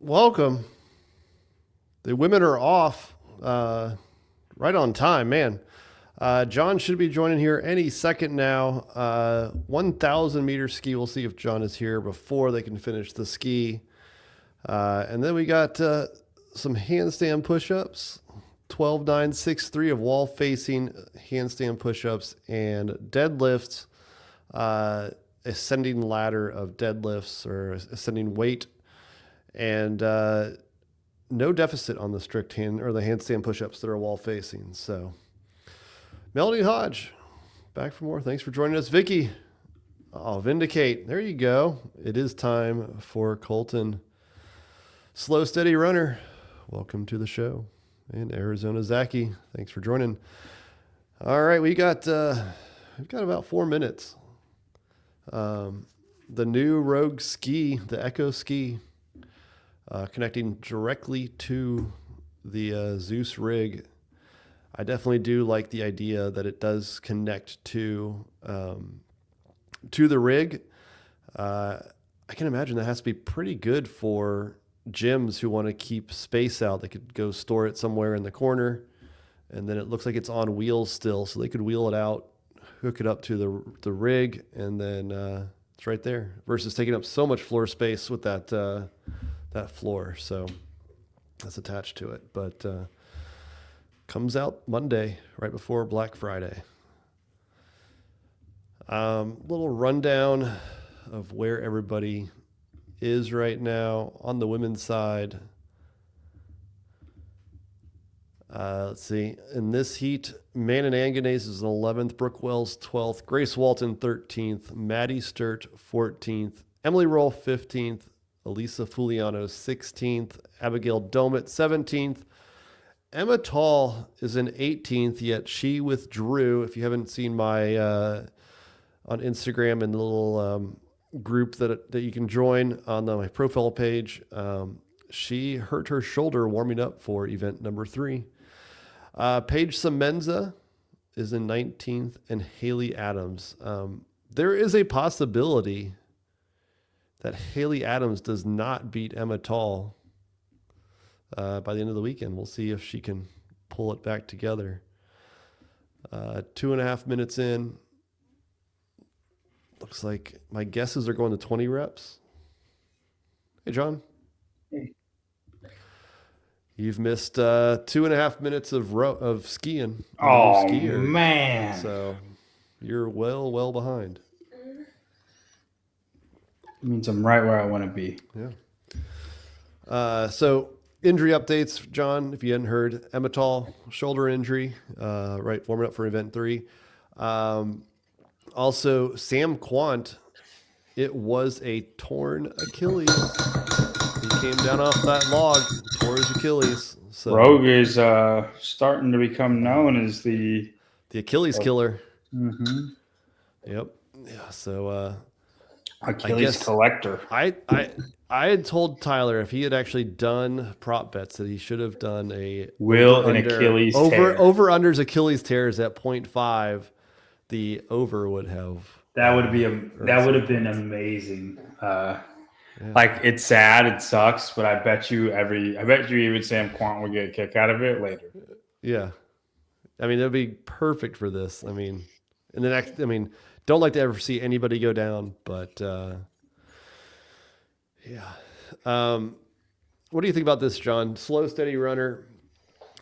Welcome. The women are off right on time, man. John should be joining here any second now. 1,000 meter ski. We'll see if John is here before they can finish the ski. And then we got some handstand push-ups, 12, 9, 6, 3 of wall-facing handstand push-ups and deadlifts, ascending ladder of deadlifts or ascending weight, and no deficit on the strict hand or the handstand push-ups that are wall-facing. So, Melody Hodge, back for more. Thanks for joining us, Vicky. I'll vindicate. There you go. It is time for Colton. Slow, steady runner. Welcome to the show. And Arizona Zaki, thanks for joining. All right, we've got about 4 minutes. The new Rogue ski, the Echo ski, connecting directly to the Zeus rig. I definitely do like the idea that it does connect to the rig. I can imagine that has to be pretty good for gyms who want to keep space out. They could go store it somewhere in the corner, and then it looks like it's on wheels still, so they could wheel it out, hook it up to the rig, and then it's right there. Versus taking up so much floor space with that floor. So that's attached to it, but comes out Monday, right before Black Friday. Little rundown of where everybody is right now on the women's side. Let's see. In this heat, Manon Anganese is 11th, Brooke Wells 12th, Grace Walton 13th, Maddie Sturt 14th, Emily Roll 15th, Elisa Fuliano 16th, Abigail Domit 17th. Emma Tall is in 18th, yet she withdrew. If you haven't seen my on Instagram and the little group that you can join on my profile page, she hurt her shoulder warming up for event number 3. Paige Semenza is in 19th, and Haley Adams. There is a possibility that Haley Adams does not beat Emma Tall by the end of the weekend. We'll see if she can pull it back together. 2.5 minutes in. Looks like my guesses are going to 20 reps. Hey, John. Hey. You've missed 2.5 minutes of skiing. Oh, man. So you're well behind. It means I'm right where I want to be. Yeah. So injury updates, John, if you hadn't heard, Emma Tall, shoulder injury, right, warming up for event 3. Also, Sam Quant, it was a torn Achilles. He came down off that log, tore his Achilles. So Rogue is starting to become known as the Achilles killer. Mm-hmm. Yep. Yeah. So Achilles collector. I had told Tyler if he had actually done prop bets that he should have done a Achilles tear. Over unders Achilles tears at 0.5. The over would have. That would have been amazing. Like, it's sad, it sucks, but I bet you even Sam Quant would get a kick out of it later. Yeah, I mean, it'd be perfect for this. I mean, in the next, don't like to ever see anybody go down, but yeah. What do you think about this, John? Slow, steady runner.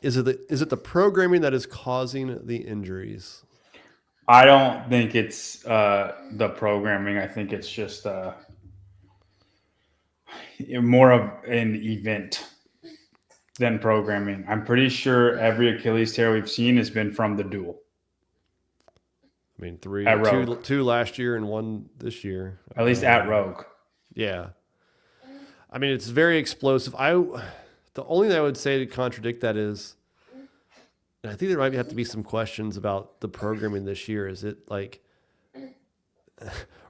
Is it the programming that is causing the injuries? I don't think it's the programming. I think it's just more of an event than programming. I'm pretty sure every Achilles tear we've seen has been from the duel. I mean, two last year and 1 this year. At least at Rogue. Yeah. I mean, it's very explosive. The only thing I would say to contradict that is, and I think there might have to be some questions about the programming this year. Is it like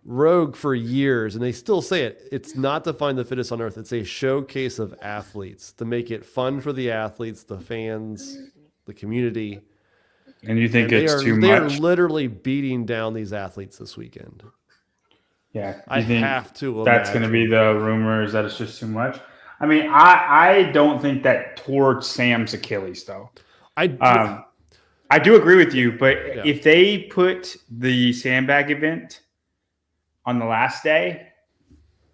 Rogue for years, and they still say it's not to find the fittest on earth. It's a showcase of athletes to make it fun for the athletes, the fans, the community. And you think it's too much? They are literally beating down these athletes this weekend. Yeah. I have to imagine. That's going to be the rumors that it's just too much. I mean, I don't think that tore Sam's Achilles though. I do agree with you, but if they put the sandbag event on the last day,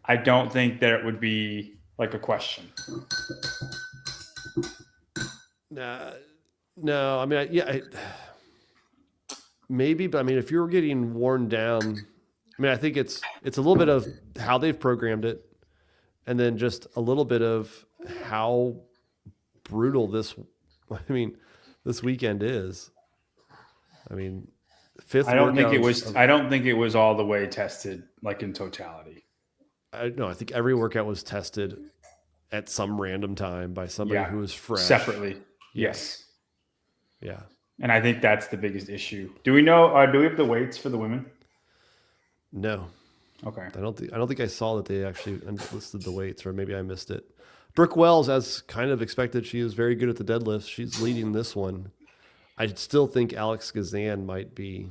I don't think that it would be like a question. No, I mean, maybe, but I mean, if you're getting worn down, I mean, I think it's a little bit of how they've programmed it, and then just a little bit of how brutal this weekend is. I mean, fifth. I don't think it was all the way tested, like in totality. I think every workout was tested at some random time by somebody who was fresh separately. Yes. Yeah. And I think that's the biggest issue. Do we know? Do we have the weights for the women? No. Okay. I don't think I saw that they actually listed the weights, or maybe I missed it. Brooke Wells, as kind of expected, she was very good at the deadlifts. She's leading this one. I still think Alex Gazan might be.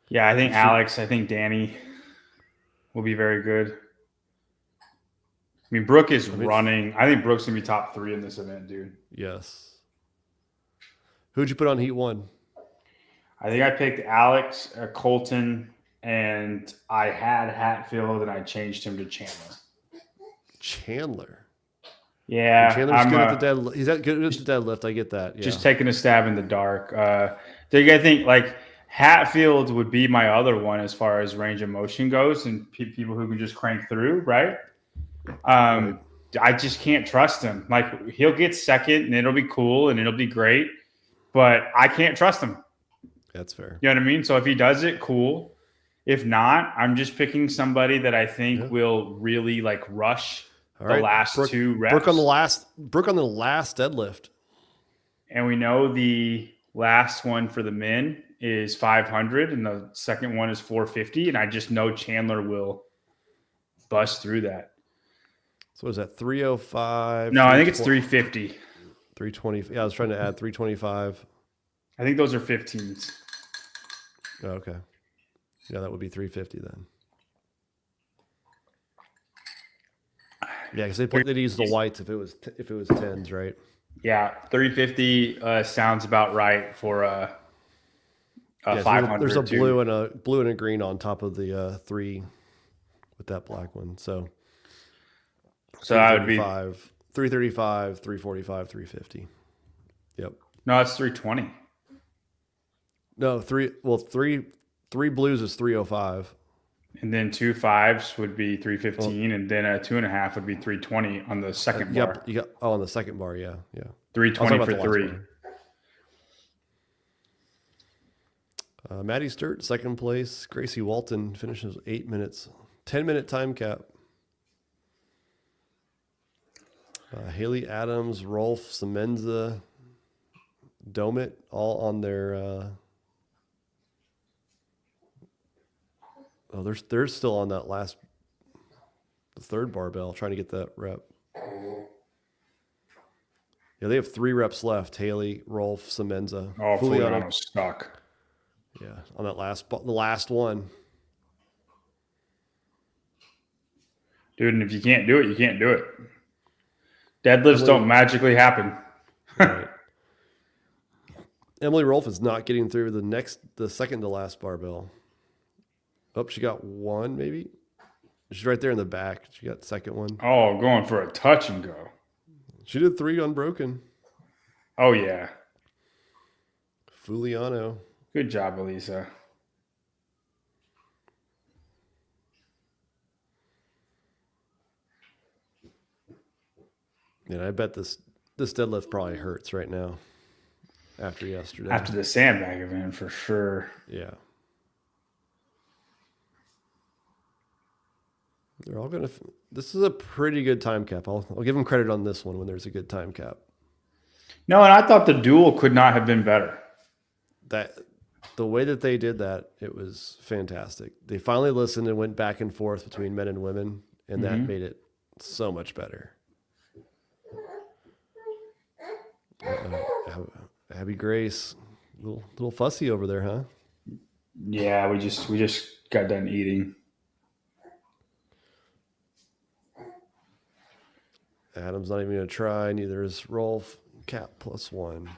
Yeah, I think Alex. I think Danny will be very good. I mean, Brooke is running. I think Brooke's going to be top 3 in this event, dude. Yes. Who'd you put on heat 1? I think I picked Alex, Colton, and I had Hatfield, and I changed him to Chandler. Chandler? Yeah. And Chandler's good at the deadlift. He's good at the deadlift. I get that. Yeah. Just taking a stab in the dark. Do you guys think, like, Hatfield would be my other one as far as range of motion goes and people who can just crank through, right? I just can't trust him. Like, he'll get second and it'll be cool and it'll be great, but I can't trust him. That's fair. You know what I mean? So if he does it, cool. If not, I'm just picking somebody that I think will really like rush the last 2 reps. Brooke on the last deadlift. And we know the last one for the men is 500 and the second one is 450. And I just know Chandler will bust through that. So is that 305? No, I think it's 350. 320. Yeah, I was trying to add 325. I think those are 15s. Oh, okay. Yeah, that would be 350 then. Yeah, because they'd use the whites if it was 10s, right? Yeah, 350 sounds about right for a 500. There's a blue and a green on top of the 3 with that black one. So that would be 335, 345, 350. Yep. No, it's 320. No, three blues is 305. And then 2 5s would be 315, and then a 2.5 would be 320 on the second bar. On the second bar, yeah. 320 for 3. Maddie Sturt, second place. Gracie Walton finishes 8 minutes. 10-minute time cap. Haley Adams, Rolf, Semenza, Domit, all on their... they're still on that the third barbell, trying to get that rep. Yeah, they have 3 reps left. Haley, Rolf, Semenza. Oh, Fuliano's stuck. Yeah, on that the last one. Dude, and if you can't do it, you can't do it. Deadlifts don't magically happen. Right. Emily Rolf is not getting through the second to last barbell. Oh, she got 1 maybe. She's right there in the back. She got the second one. Oh, going for a touch and go. She did 3 unbroken. Oh, yeah. Fuliano. Good job, Elisa. And I bet this deadlift probably hurts right now after yesterday. After the sandbag event, for sure. Yeah. They're all going to... This is a pretty good time cap. I'll give them credit on this one when there's a good time cap. No, and I thought the duel could not have been better. The way that they did that, it was fantastic. They finally listened and went back and forth between men and women, and that made it so much better. Abby Grace, little fussy over there, huh? Yeah, we just got done eating. Adam's not even going to try. Neither is Rolf. Cap +1.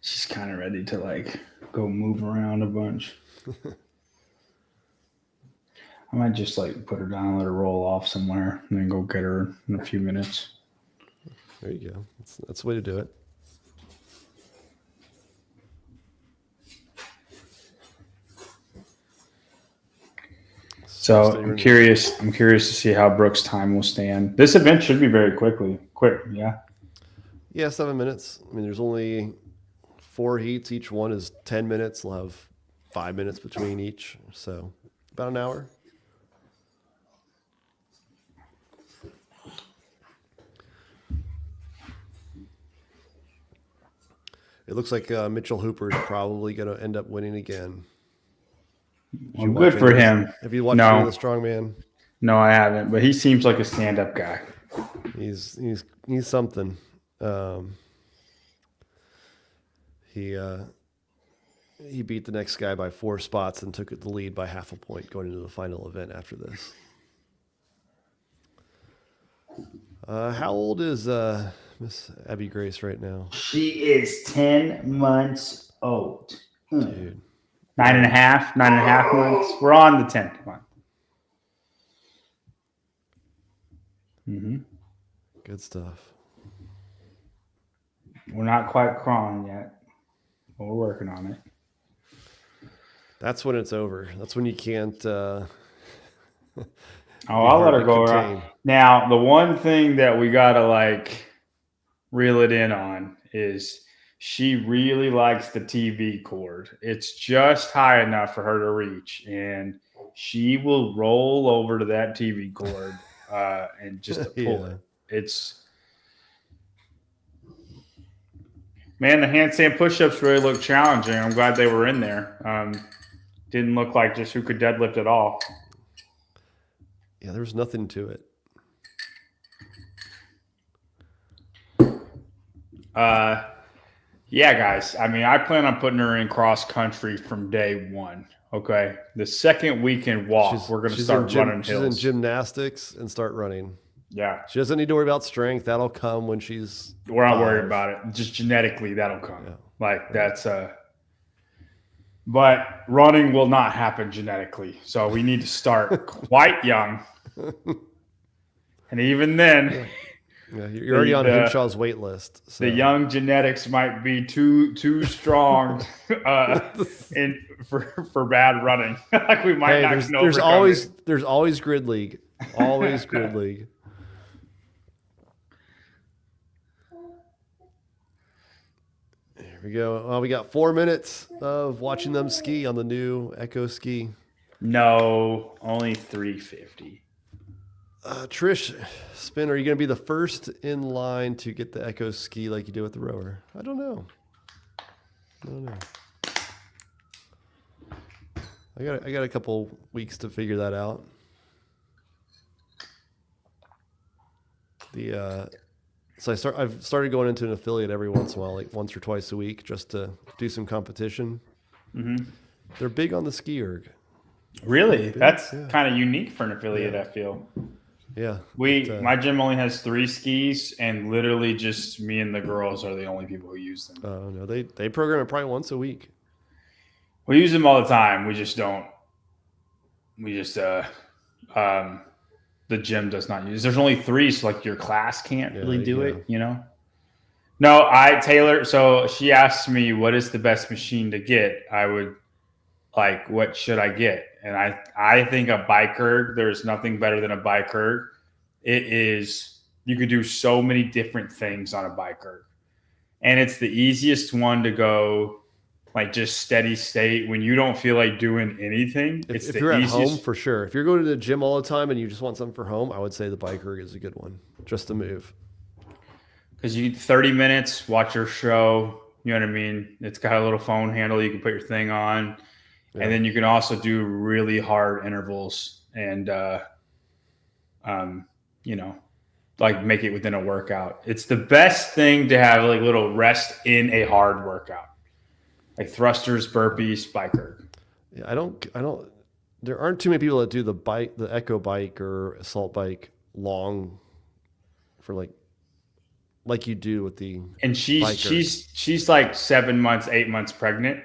She's kind of ready to like go move around a bunch. I might just like put her down and let her roll off somewhere and then go get her in a few minutes. There you go. That's the way to do it. So I'm curious to see how Brooks' time will stand. This event should be very quick, yeah. Yeah, 7 minutes. I mean, there's only 4 heats. Each one is 10 minutes. They'll have 5 minutes between each. So about an hour. It looks like Mitchell Hooper is probably going to end up winning again. Well, good for him. Have you watched The Strongman? No, I haven't. But he seems like a stand-up guy. He's something. He beat the next guy by 4 spots and took the lead by half a point going into the final event after this. How old is Miss Abby Grace right now? She is 10 months old. Dude. 9.5 months. We're on the 10th month. Mm-hmm. Good stuff. We're not quite crawling yet, but we're working on it. That's when it's over. That's when you can't. I'll let her go around. Now, the one thing that we gotta like reel it in on is she really likes the TV cord. It's just high enough for her to reach, and she will roll over to that TV cord and just pull it. It's man, the handstand push-ups really look challenging. I'm glad they were in there. Didn't look like just who could deadlift at all. Yeah, there was nothing to it. Yeah, guys. I mean, I plan on putting her in cross country from day one. Okay, the second weekend walk, we're going to start running hills. She's in gymnastics and start running. Yeah, she doesn't need to worry about strength. That'll come when she's. We're not worried about it. Just genetically, that'll come. Yeah. Like that's But running will not happen genetically, so we need to start quite young. And even then. Yeah, you're already on Henshaw's wait list. So. The young genetics might be too strong for bad running. Like we might not know. There's always grid league. Always grid league. Here we go. Well, we got 4 minutes of watching them ski on the new Echo ski. No, only 350. Trish, Spin, are you going to be the first in line to get the Echo ski like you did with the rower? I don't know. I got a couple weeks to figure that out. I've started going into an affiliate every once in a while, like once or twice a week, just to do some competition. Mm-hmm. They're big on the ski erg. Really? That's kind of unique for an affiliate, I feel. Yeah. My gym only has 3 skis, and literally just me and the girls are the only people who use them. Oh, no. They program it probably once a week. We use them all the time. We just don't. The gym does not use. There's only 3, so like your class can't really do it, you know? No, Taylor, so she asked me what is the best machine to get. I would like, what should I get? And I think a bike erg, there's nothing better than a bike erg. You could do so many different things on a bike erg. And it's the easiest one to go like just steady state when you don't feel like doing anything. If you're at home, for sure. If you're going to the gym all the time and you just want something for home, I would say the bike erg is a good one just to move. Because you 30 minutes, watch your show. You know what I mean? It's got a little phone handle. You can put your thing on. Yeah. And then you can also do really hard intervals and, like make it within a workout. It's the best thing to have like little rest in a hard workout. Like thrusters, burpees, bike erg. Yeah, I don't. There aren't too many people that do the echo bike or assault bike long for like you do with the And bikers. she's like 7 months, 8 months pregnant.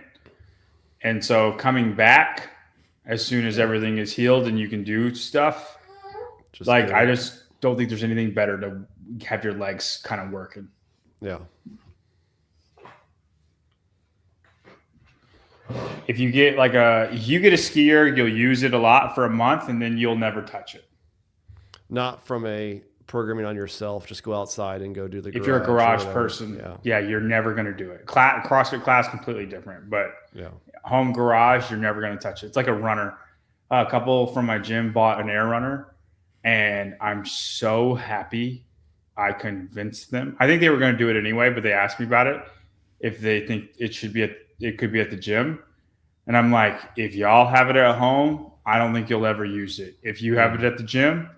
And so coming back as soon as everything is healed and you can do stuff, Just like get I it. just don't think there's anything better to have your legs kind of working. Yeah. If you get a skier, you'll use it a lot for a month and then you'll never touch it. Not from a programming on yourself. Just go outside and go do the. If you're a garage or person, yeah, yeah, you're never going to do it. CrossFit class completely different, but yeah, home garage, you're never going to touch it. It's like a runner. A couple from my gym bought an air runner, and I'm so happy I convinced them. I think they were going to do it anyway, but they asked me about it if they think it could be at the gym. And I'm like, if y'all have it at home, I don't think you'll ever use it. If you have it at the gym,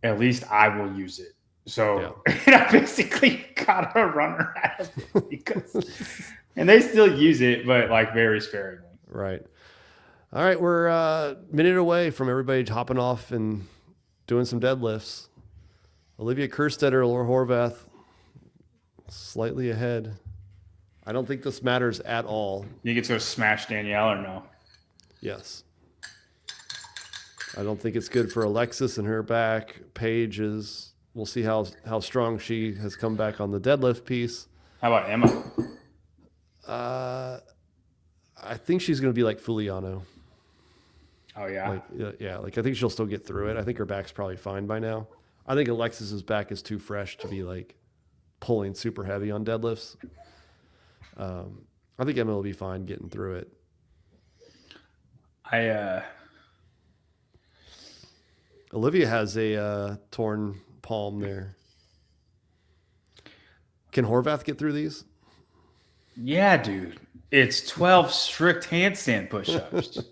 at least I will use it. So I basically got a runner out of it and they still use it, but like very sparingly. Right. All right, we're a minute away from everybody hopping off and doing some deadlifts. Olivia Kerstetter, Laura Horvath, slightly ahead. I don't think this matters at all. You get to smash Danielle or no? Yes. I don't think it's good for Alexis and her back. Paige is. We'll see how strong she has come back on the deadlift piece. How about Emma? I think she's going to be like Fuliano. Oh yeah. I think she'll still get through it. I think her back's probably fine by now. I think Alexis's back is too fresh to be like pulling super heavy on deadlifts. I think Emma will be fine getting through it. Olivia has a torn palm there. Can Horvath get through these? Yeah, dude. It's 12 strict handstand push-ups.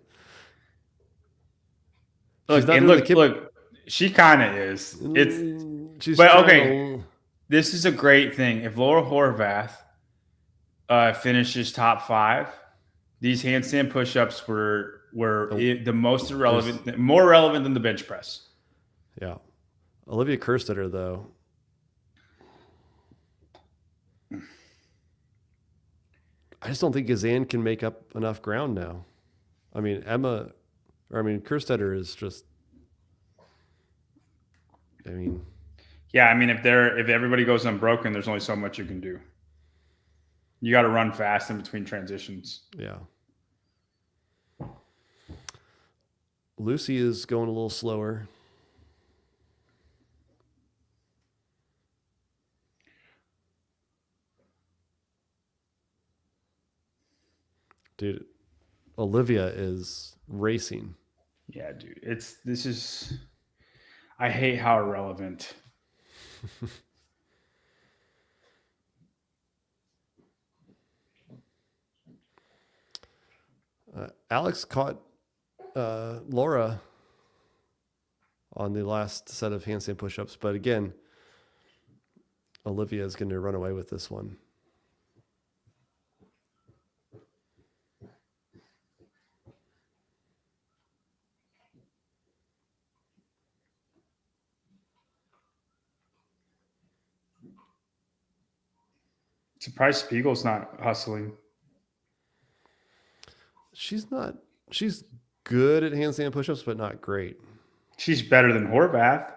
Look, she kind of is. Okay. This is a great thing. If Laura Horvath finishes top 5, these handstand push-ups were the most irrelevant, more relevant than the bench press. Yeah. Olivia Kerstetter, though. I just don't think Gazan can make up enough ground now. I mean, Kerstetter is just. Yeah, if everybody goes unbroken, there's only so much you can do. You got to run fast in between transitions. Yeah. Lucy is going a little slower. Dude, Olivia is racing. Yeah, dude. I hate how irrelevant. Alex caught Laura on the last set of handstand push-ups, but again, Olivia is going to run away with this one. Surprised Spiegel's not hustling. She's not. She's good at handstand push-ups, but not great. She's better than Horvath.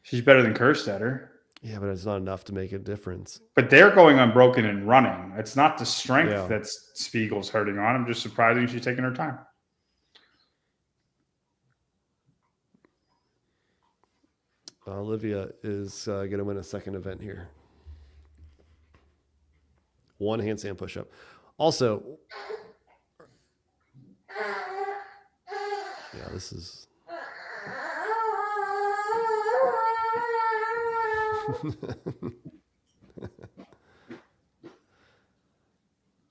She's better than Kerstetter. Yeah, but it's not enough to make a difference. But they're going unbroken and running. It's not the strength that Spiegel's hurting on. I'm just surprised she's taking her time. Olivia is going to win a second event here. One handstand push-up. Also, yeah, this is...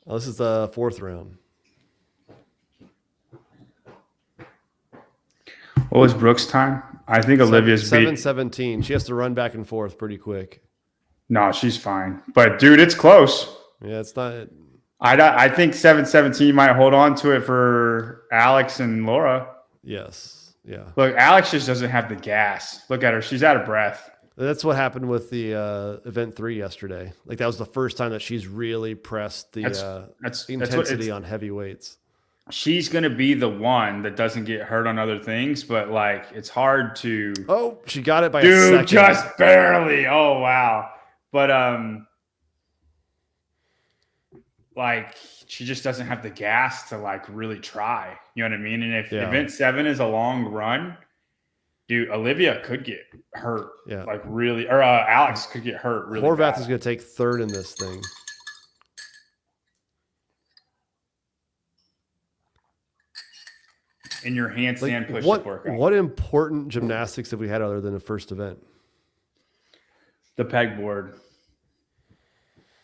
this is the 4th round. What was Brooks' time? I think Olivia's 7:17. She has to run back and forth pretty quick. No, she's fine. But, dude, it's close. Yeah, it's not... I think 717 might hold on to it for Alex and Laura. Yes. Yeah. Look, Alex just doesn't have the gas. Look at her. She's out of breath. That's what happened with the event 3 yesterday. Like that was the first time that she's really pressed the intensity on heavy weights. She's going to be the one that doesn't get hurt on other things, but like it's hard to. Oh, she got it by a second. Just barely. Oh, wow. But like she just doesn't have the gas to like really try. You know what I mean? And if event 7 is a long run, dude, Olivia could get hurt. Yeah. Like really, or Alex could get hurt really Horvath bad. is going to take 3rd in this thing. In your handstand push workout. What important gymnastics have we had other than the first event? The pegboard.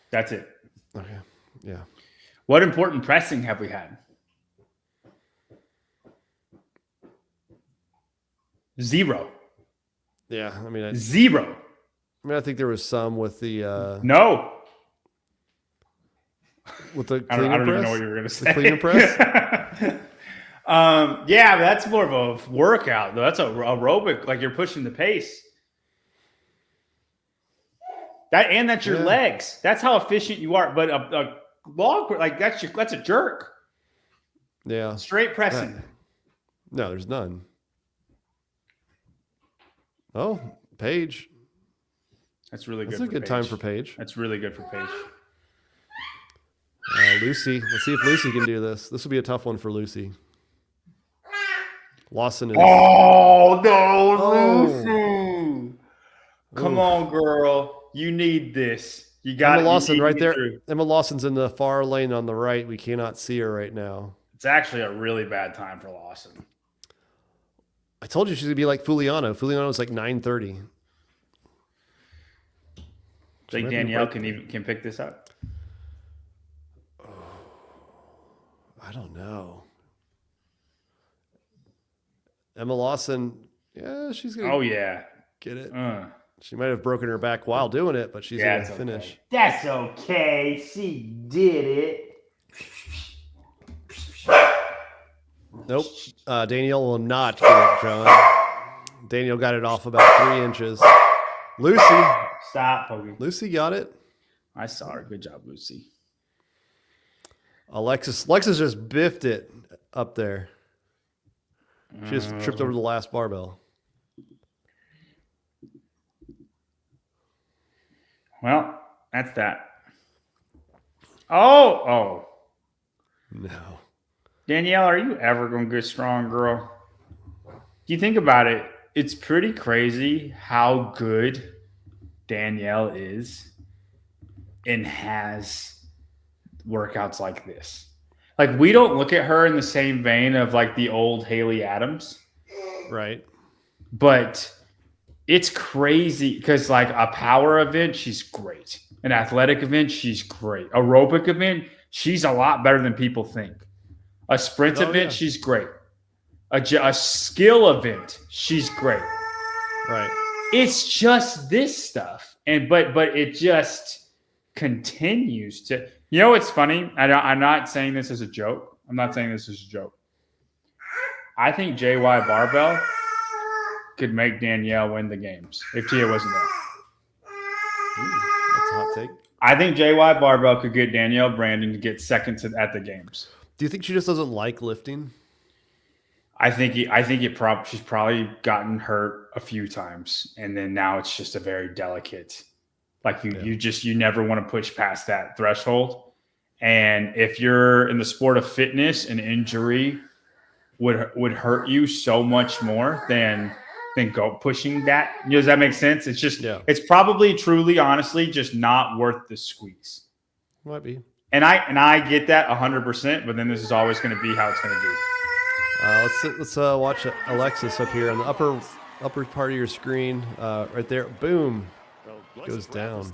That's it. Okay. Yeah. What important pressing have we had? 0. Yeah. I mean, 0. I mean, I think there was some with the no. With the I don't even know what you were going to say. The clean and press. Yeah, that's more of a workout though. That's a aerobic, like you're pushing the pace. That's your legs. That's how efficient you are. But a log, like that's a jerk. Yeah. Straight pressing. No, there's none. Oh, Paige. That's really good. That's a good time for Paige. That's really good for Paige. Lucy. Let's see if Lucy can do this. This will be a tough one for Lucy. Lawson is. Oh, no, Lucy. Come on, girl. You need this. You got Emma Lawson right there. Emma Lawson's in the far lane on the right. We cannot see her right now. It's actually a really bad time for Lawson. I told you she's going to be like Fuliano. Fuliano's like 9:30. Think Danielle can pick this up? I don't know. Emma Lawson, yeah, she's going to get it. She might have broken her back while doing it, but she's going to finish. Okay. That's okay. She did it. Nope. Danielle will not get it, John. Danielle got it off about 3 inches. Lucy. Stop, Pokey. Lucy got it. I saw her. Good job, Lucy. Alexis just biffed it up there. She just tripped over the last barbell. Well, that's that. Oh. No. Danielle, are you ever going to get strong, girl? Do you think about it? It's pretty crazy how good Danielle is and has workouts like this. Like, we don't look at her in the same vein of like the old Haley Adams. Right. But it's crazy because like a power event, she's great. An athletic event, she's great. Aerobic event, she's a lot better than people think. A sprint event, she's great. A skill event, she's great. Right. It's just this stuff. But it just continues to. You know what's funny? I'm not saying this as a joke. I think JY Barbell could make Danielle win the games if Tia wasn't there. That's a hot take. I think JY Barbell could get Danielle Brandon to get second at the games. Do you think she just doesn't like lifting? I think she's probably gotten hurt a few times, and then now it's just a very delicate. Like you never want to push past that threshold. And if you're in the sport of fitness, an injury would hurt you so much more than go pushing that. You know, does that make sense? It's just it's probably truly, honestly, just not worth the squeeze. Might be. And I get that 100%, but then this is always going to be how it's going to be. Let's watch Alexis up here on the upper part of your screen, right there. Boom, goes down.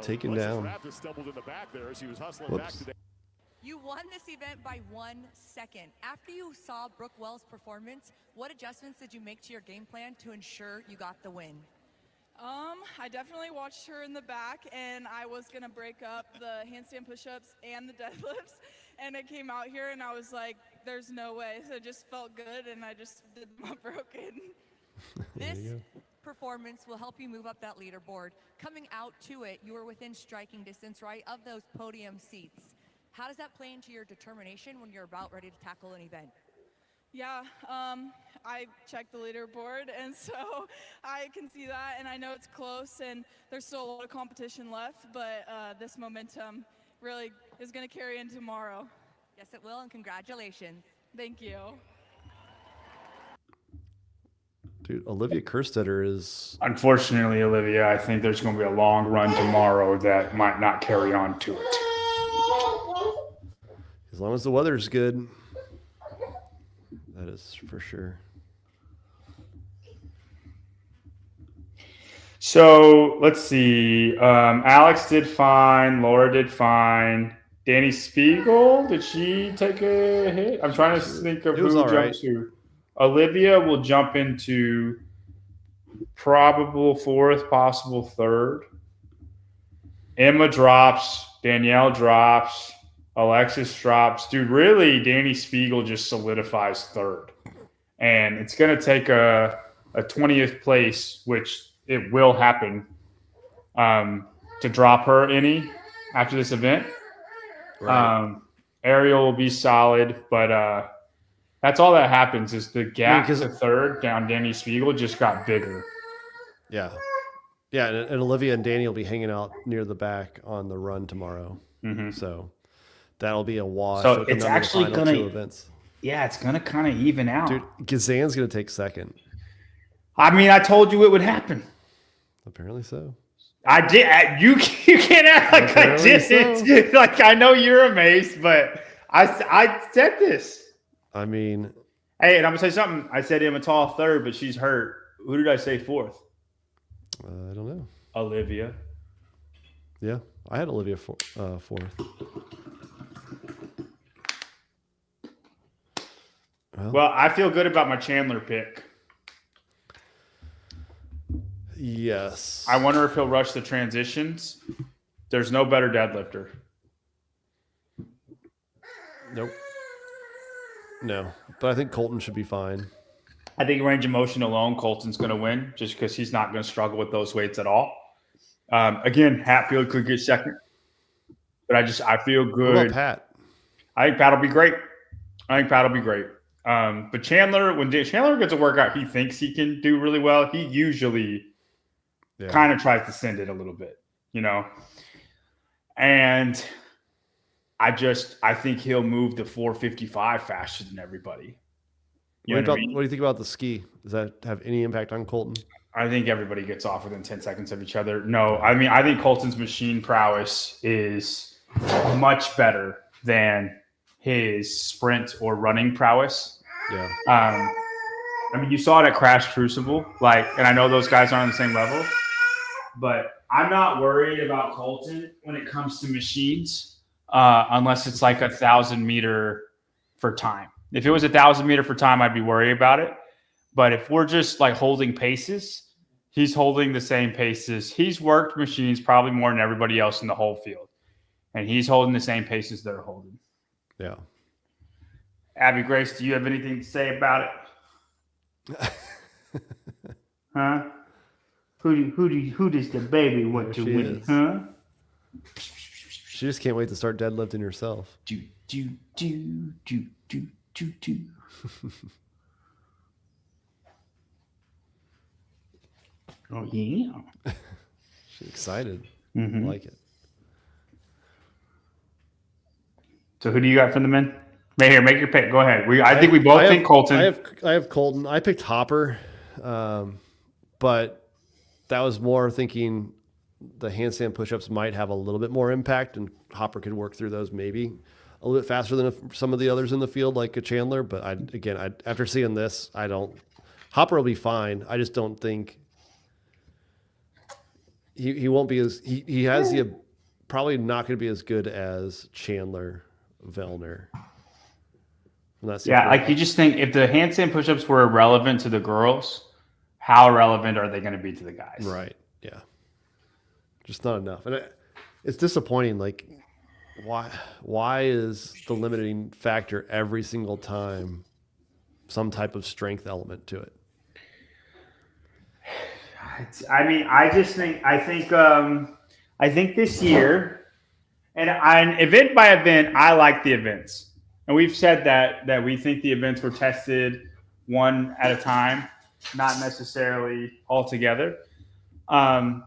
Taken down. Whoops. You won this event by 1 second. After you saw Brooke Wells' performance, what adjustments did you make to your game plan to ensure you got the win? I definitely watched her in the back, and I was gonna break up the handstand push-ups and the deadlifts, and it came out here, and I was like, "There's no way." So it just felt good, and I just did them unbroken. This performance will help you move up that leaderboard. Coming out to it, you were within striking distance, right, of those podium seats. How does that play into your determination when you're about ready to tackle an event? Yeah, I checked the leaderboard, and so I can see that, and I know it's close, and there's still a lot of competition left, but this momentum really is going to carry into tomorrow. Yes, it will, and congratulations. Thank you. Dude, Olivia Kerstetter is. Unfortunately, Olivia, I think there's going to be a long run tomorrow that might not carry on to it. As long as the weather's good. That is for sure. So let's see. Alex did fine. Laura did fine. Danny Spiegel, did she take a hit? I'm trying to think of who jumps who. Olivia will jump into probable fourth, possible third. Emma drops. Danielle drops. Alexis drops. Dude, really, Danny Spiegel just solidifies third. And it's going to take a 20th place, which it will happen, to drop her any after this event. Right. Ariel will be solid, but that's all that happens is the gap to third down Danny Spiegel just got bigger. Yeah. Yeah, and Olivia and Danny will be hanging out near the back on the run tomorrow. Mm-hmm. So that'll be a wash. So it's actually going to events. Yeah, it's going to kind of even out. Dude, Gazan's going to take second. I mean, I told you it would happen. Apparently so. I did. You can't act like apparently I didn't. So. Like, I know you're amazed, but I said this. I mean. Hey, and I'm going to say something. I said Emma Tall third, but she's hurt. Who did I say fourth? I don't know. Olivia. Yeah, I had Olivia fourth. Well, I feel good about my Chandler pick. Yes. I wonder if he'll rush the transitions. There's no better deadlifter. Nope. No, but I think Colton should be fine. I think range of motion alone, Colton's going to win just because he's not going to struggle with those weights at all. Again, Hatfield could get second, but I feel good. What about Pat? I think Pat will be great. But Chandler, when Chandler gets a workout he thinks he can do really well, he usually kind of tries to send it a little bit, you know? And I think he'll move to 455 faster than everybody. What do you think about the ski? Does that have any impact on Colton? I think everybody gets off within 10 seconds of each other. No, I mean, I think Colton's machine prowess is much better than his sprint or running prowess. Yeah. I mean, you saw it at Crash Crucible, and I know those guys aren't on the same level, but I'm not worried about Colton when it comes to machines, unless it's like 1,000 meter for time. If it was 1,000 meter for time, I'd be worried about it. But if we're just like holding paces, he's holding the same paces. He's worked machines probably more than everybody else in the whole field. And he's holding the same paces they're holding. Yeah. Abby Grace, do you have anything to say about it? Huh? Who does the baby want to win? Huh? She just can't wait to start deadlifting herself. Do. Oh yeah. She's excited. Mm-hmm. I like it. So who do you got for the men? Here, make your pick. Go ahead. I think we both think Colton. I have Colton. I picked Hopper, but that was more thinking the handstand push-ups might have a little bit more impact, and Hopper could work through those maybe a little bit faster than some of the others in the field, like a Chandler. But after seeing this, Hopper will be fine. I just don't think he won't be as he has the probably not going to be as good as Chandler Vellner. Yeah, like you just think if the handstand push-ups were irrelevant to the girls, how relevant are they going to be to the guys? Right. Yeah. Just not enough. And it's disappointing. Like, why is the limiting factor every single time some type of strength element to it? I mean, I think this year, and event by event, I like the events, and we've said that we think the events were tested one at a time, not necessarily all together. I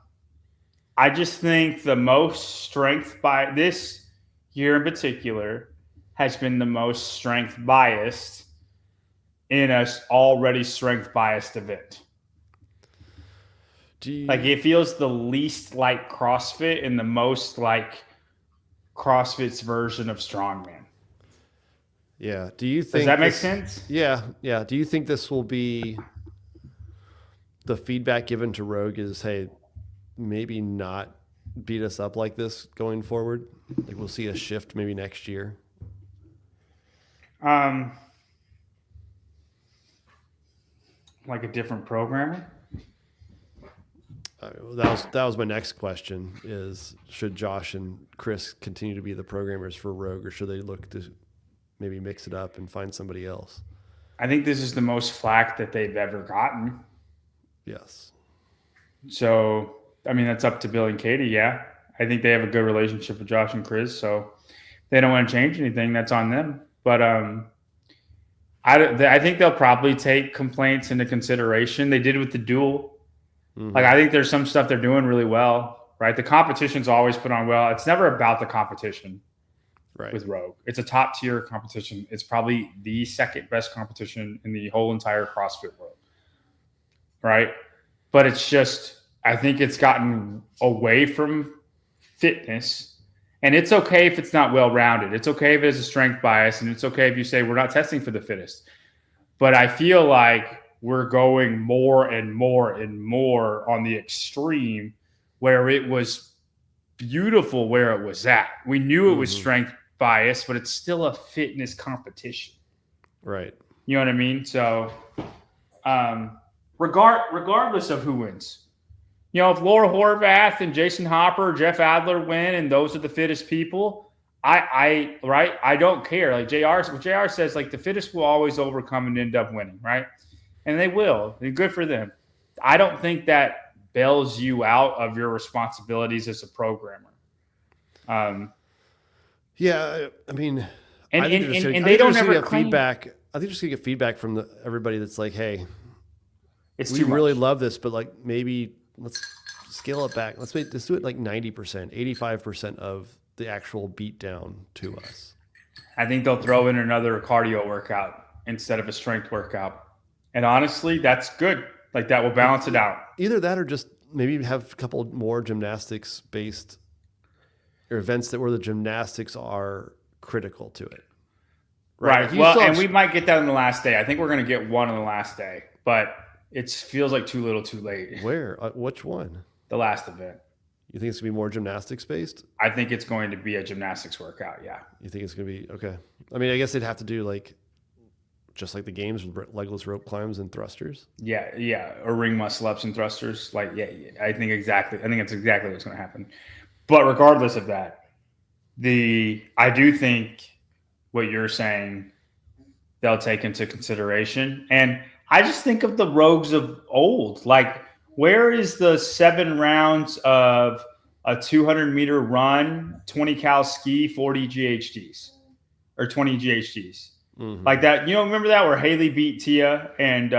just think the most strength by this year in particular has been the most strength biased in a already strength biased event. Like it feels the least like CrossFit and the most like CrossFit's version of strongman. Yeah. Do you think Does that make sense? Yeah. Yeah. Do you think this will be the feedback given to Rogue is, hey, maybe not beat us up like this going forward? Like we'll see a shift maybe next year. Like a different programmer. That was my next question: is should Josh and Chris continue to be the programmers for Rogue, or should they look to maybe mix it up and find somebody else? I think this is the most flack that they've ever gotten. Yes. So, I mean, that's up to Bill and Katie. Yeah, I think they have a good relationship with Josh and Chris. So, if they don't want to change anything, that's on them. But I think they'll probably take complaints into consideration. They did with the duel. Mm-hmm. Like I think there's some stuff they're doing really well, right? The competition's always put on well. It's never about the competition, right? With Rogue, it's a top tier competition. It's probably the second best competition in the whole entire CrossFit world, right? But it's just, I think it's gotten away from fitness, and it's okay if it's not well rounded. It's okay if there's a strength bias, and it's okay if you say we're not testing for the fittest. But I feel like we're going more and more and more on the extreme where it was beautiful where it was at. We knew it was strength bias, but it's still a fitness competition. Right. You know what I mean? So regardless of who wins, you know, if Laura Horvath and Jason Hopper, Jeff Adler win and those are the fittest people, I don't care. Like JR says, like the fittest will always overcome and end up winning, right? And they will. And good for them. I don't think that bails you out of your responsibilities as a programmer. Yeah, I mean, and they don't ever claim feedback. I think just gonna get feedback from everybody that's like, hey, we really love this, but like maybe let's scale it back. Let's do it like 90%, 85% of the actual beat down to us. I think they'll throw in another cardio workout instead of a strength workout. And honestly, that's good. Like that will balance it out. Either that or just maybe have a couple more gymnastics based or events where the gymnastics are critical to it. Right. Like well, and we might get that on the last day. I think we're going to get one on the last day, but it feels like too little too late. Where? Which one? The last event. You think it's going to be more gymnastics based? I think it's going to be a gymnastics workout. Yeah. You think it's going to be okay? I mean, I guess they'd have to do like just like the games with legless rope climbs and thrusters. Yeah, or ring muscle ups and thrusters. Like, I think that's exactly what's going to happen. But regardless of that, I do think what you're saying they'll take into consideration. And I just think of the Rogues of old. Like, where is the 7 rounds of a 200-meter run, 20 cal ski, 40 GHDs or 20 GHDs? Mm-hmm. Like that, you know, remember that where Haley beat Tia and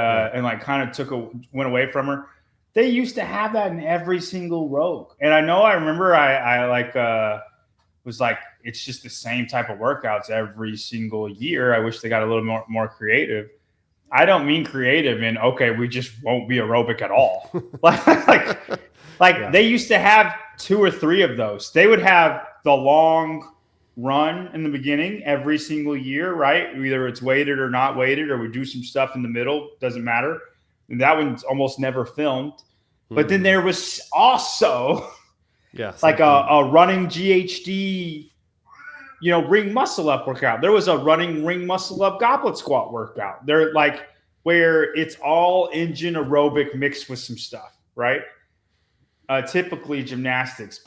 like kind of went away from her. They used to have that in every single Rogue, and I remember I was like, it's just the same type of workouts every single year. I wish they got a little more creative. I don't mean creative in okay, we just won't be aerobic at all. They used to have 2 or 3 of those. They would have the long run in the beginning every single year, right? Either it's weighted or not weighted, or we do some stuff in the middle, doesn't matter. And that one's almost never filmed. But then there was also like a running GHD, you know, ring muscle up workout. There was a running ring muscle up goblet squat workout. They're like where it's all engine aerobic mixed with some stuff, right? typically gymnastics,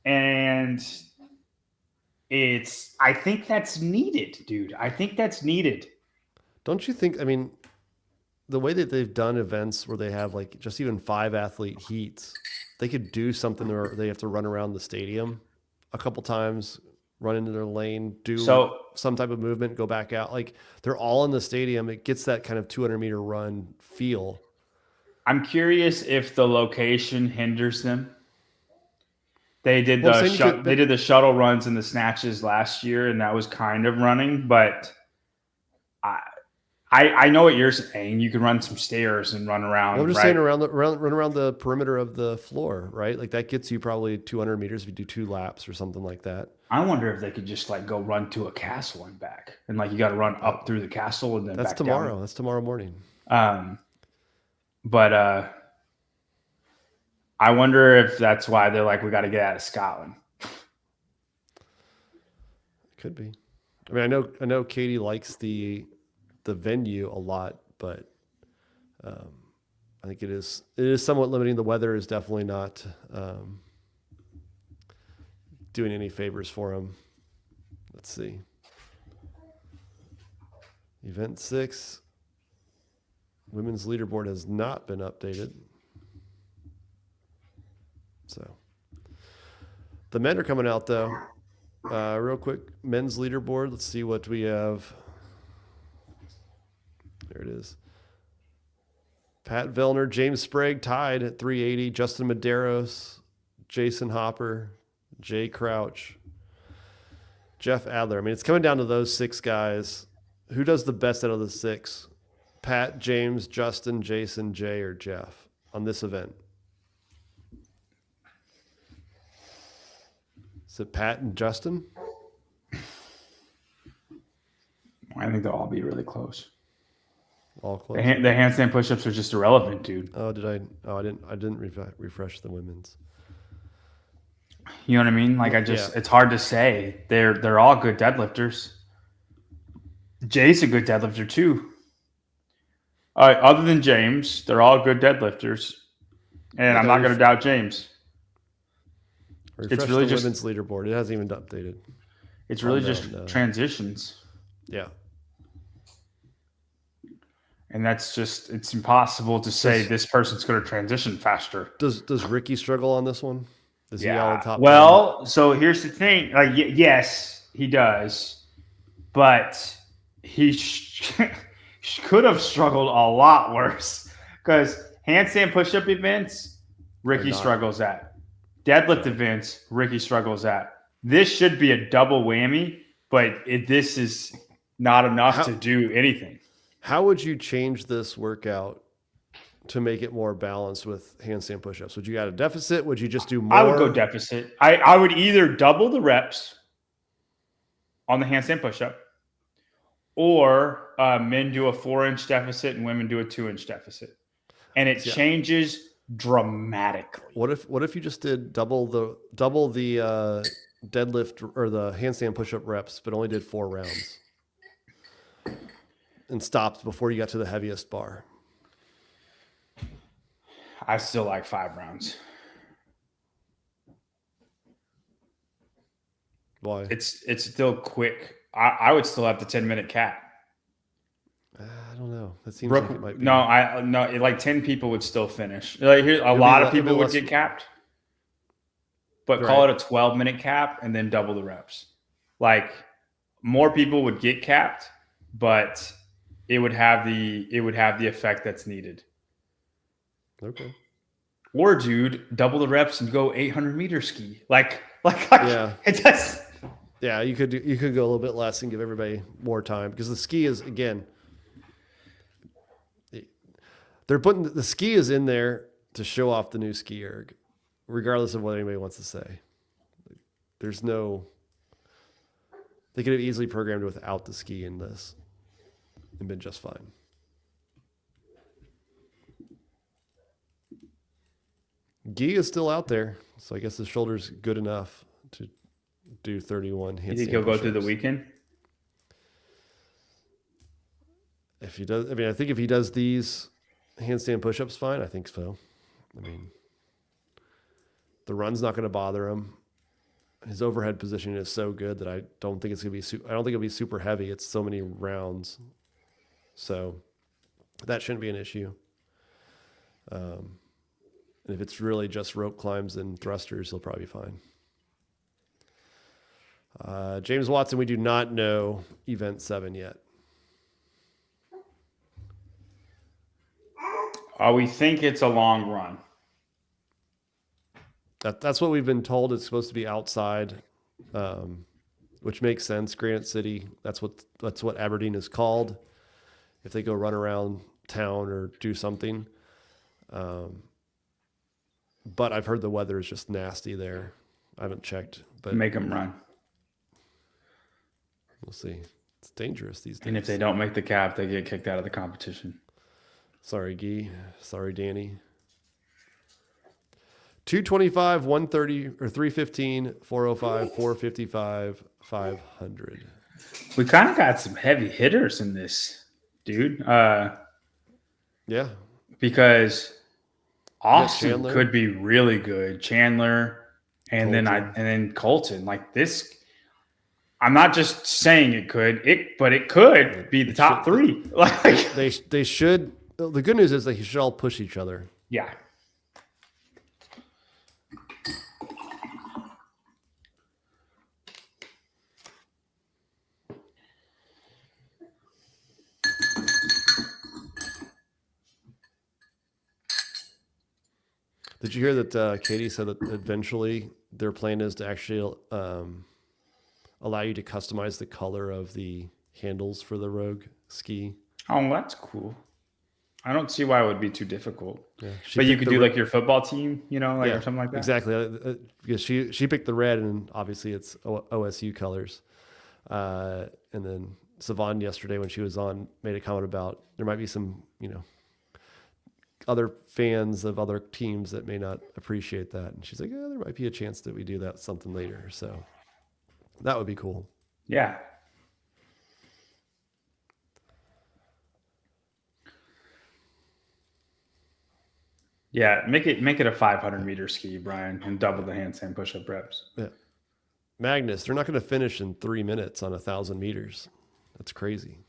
and I think that's needed, dude. I think that's needed. Don't you think? I mean, the way that they've done events where they have like just even 5 athlete heats, they could do something where they have to run around the stadium a couple times, run into their lane, do some type of movement, go back out. Like they're all in the stadium. It gets that kind of 200-meter run feel. I'm curious if the location hinders them. They did they did the shuttle runs and the snatches last year, and that was kind of running. But I know what you're saying. You can run some stairs and run around. Well, I'm just right? saying run around the perimeter of the floor, right? Like that gets you probably 200 meters if you do 2 laps or something like that. I wonder if they could just like go run to a castle and back, and like you got to run up through the castle and then that's back tomorrow. down. That's tomorrow morning. But I wonder if that's why they're like, we got to get out of Scotland. Could be. I mean, I know Katie likes the venue a lot, but I think it is somewhat limiting. The weather is definitely not doing any favors for him. Let's see. Event 6. Women's leaderboard has not been updated. So the men are coming out though. Real quick, men's leaderboard. Let's see what we have. There it is. Pat Vellner, James Sprague tied at 380. Justin Medeiros, Jason Hopper, Jay Crouch, Jeff Adler. I mean, it's coming down to those 6 guys. Who does the best out of the 6? Pat, James, Justin, Jason, Jay, or Jeff on this event? Is it Pat and Justin? I think they'll all be really close. All close. The handstand push-ups are just irrelevant, dude. Oh, did I? Oh, I didn't refresh the women's. You know what I mean? Like it's hard to say. They're all good deadlifters. Jay's a good deadlifter too. Other than James, they're all good deadlifters, and I'm not going to doubt James. Refresh it's really the women's leaderboard. It hasn't even been updated. It's really just transitions. Yeah. And that's just, it's impossible to say this person's going to transition faster. Does Ricky struggle on this one? Is he all top? Well, so here's the thing. Like, yes, he does, but he could have struggled a lot worse because handstand push-up events, Ricky struggles at. Deadlift events, Ricky struggles at. This should be a double whammy, but this is not enough to do anything. How would you change this workout to make it more balanced with handstand push-ups? Would you add a deficit? Would you just do more? I would go deficit. I would either double the reps on the handstand push-up, or men do a 4-inch deficit and women do a 2-inch deficit, and it changes dramatically. What if you just did double the deadlift or the handstand push-up reps, but only did 4 rounds? And stopped before you got to the heaviest bar? I still like 5 rounds. Why? It's still quick. I would still have the 10-minute cap. I don't know. That seems like it might be. No, like 10 people would still finish. Like here, a lot of people would get capped, but call it a 12-minute cap and then double the reps. Like more people would get capped, but it would have the effect that's needed. Okay. Or dude, double the reps and go 800-meter ski. Like yeah. It does. Yeah, you could go a little bit less and give everybody more time, because the ski is, again, they're putting the ski is in there to show off the new ski erg, regardless of what anybody wants to say. They could have easily programmed without the ski in this and been just fine. Guy is still out there, so I guess his shoulder's good enough to do 31 handstand. You think he'll go through the weekend? If he does, I mean, I think if he does these handstand push-ups fine, I think so. I mean, The run's not going to bother him. His overhead position is so good that I don't think it's going to be. I don't think it'll be super heavy. It's so many rounds, so that shouldn't be an issue. And if it's really just rope climbs and thrusters, he'll probably be fine. James Watson, we do not know Event 7 yet. We think it's a long run. That's what we've been told. It's supposed to be outside, which makes sense. Granite City, that's what Aberdeen is called. If they go run around town or do something. But I've heard the weather is just nasty there. I haven't checked, but Make them run. We'll see. It's dangerous these days. And if they don't make the cap, they get kicked out of the competition. Sorry, Guy. Sorry, Danny. 225, 130, or 315, 405, 455, 500. We kind of got some heavy hitters in this, dude. Yeah. Because Austin Chandler. could be really good. Chandler, and then Colton. Like this, I'm not just saying it could, but it could be the top three. Like They should. The good news is they should all push each other. yeah. Did you hear that Katie said that eventually their plan is to actually allow you to customize the color of the handles for the Rogue ski? Oh, that's cool. I don't see why it would be too difficult. Yeah, but you could do like your football team, or something like that. Exactly. Because she picked the red, and obviously it's OSU colors. And then Savon yesterday when she was on made a comment about there might be some, other fans of other teams that may not appreciate that. And she's like, there might be a chance that we do that something later. So that would be cool. Yeah. Yeah, make it a 500-meter ski, Brian, and double the handstand push-up reps. Yeah. Magnus, they're not going to finish in 3 minutes on 1,000 meters. That's crazy.